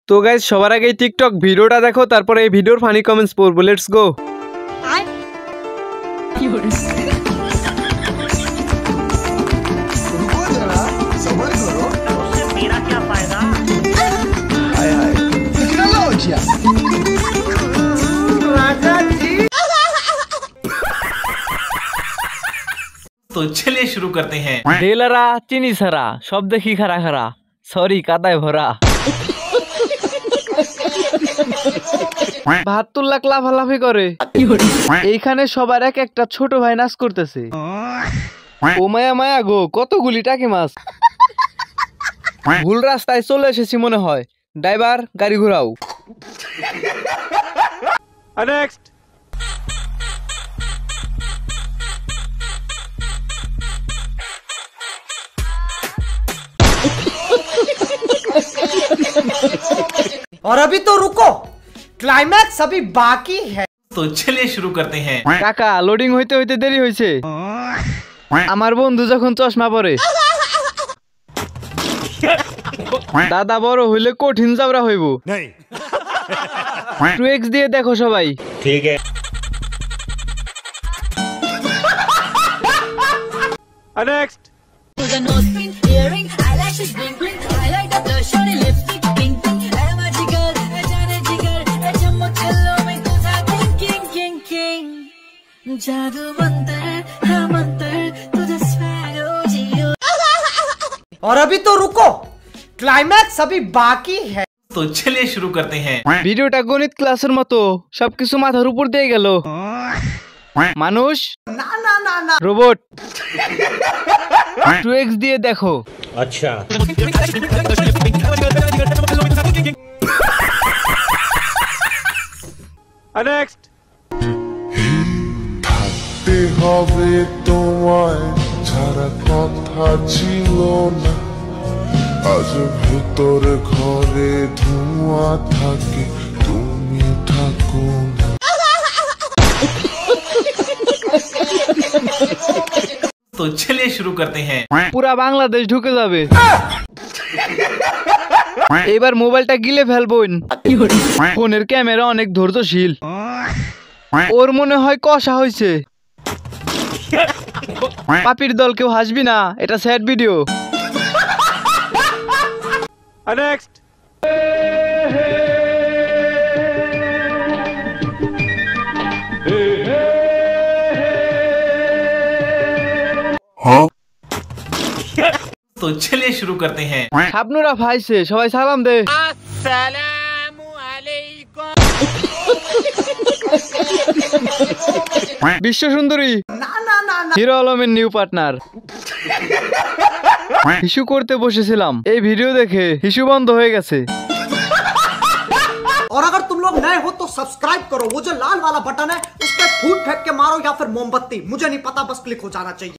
তো গাইস সবার আগে টিকটক ভিডিওটা দেখো, তারপরে এই ভিডিওর ফানি কমেন্টস পড়বো। Let's go. तो चलिए शुरू करते हैं। দেলারা চিনি সারা সব দেখি খারা খারা, সরি কাদায় ভরা। ৭২ লাখ লাফালাফি করে, এইখানে সবার এক একটা ছোট ভাই নাচ করতেছে। ও মায়া মায়া গো, কতগুলি টাকি মাছ। ভুল রাস্তায় চলে এসেছি মনে হয়, ড্রাইভার গাড়ি ঘোরাও। নেক্সট। और अभी तो रुको, क्लाइमैक्स अभी बाकी है। तो चलिए शुरू करते हैं। কাকা লোডিং হইতে হইতে দেরি হয়েছে। আমার বন্ধু যখন চশমা পরে, দাদা বড় হইলে কঠিন জাবরা হইব। 2x দিয়ে দেখো সবাই। ठीक है। नेक्स्ट। और अभी तो रुको, क्लाइमैक्स अभी बाकी है। तो चलिए शुरू करते हैं। ভিডিওটা গণিত ক্লাসের মতো, সবকিছু মাথার উপর দিয়ে গেল। মানুষ ना ना ना ना রোবট। 2x দিয়ে দেখো। अच्छा। নেক্সট। থাকতে হবে তোমায় ছাড়া কথা ছিল না, আজ ভেতর ঘরে ধোঁয়া থাকে, তুমি থাকো না। तो चलिए शुरू करते हैं। পুরা বাংলাদেশ ঢুকে যাবে। এবার মোবাইলটা গিলে ফেলবেন। ফোনের ক্যামেরা অনেক ধৈর্যশীল, ওর মনে হয় কষা হয়েছে। পাপির দল কেউ হাসবি না, এটা স্যাড ভিডিও। নেক্সট। तो चलिए शुरू करते हैं। শাবনুরা ভাইছে, সবাই সালাম দে। বিশ্ব সুন্দরী ना ना ना ना হিরো আলমের নিউ পার্টনার। হিসু করতে বসেছিলাম, এই ভিডিও দেখে হিসু বন্ধ হয়ে গেছে। और अगर तुम लोग नए हो तो सब्सक्राइब करो, वो जो लाल वाला बटन है उस पर फूट फेंक के मारो या फिर मोमबत्ती, मुझे नहीं पता, बस क्लिक हो जाना चाहिए।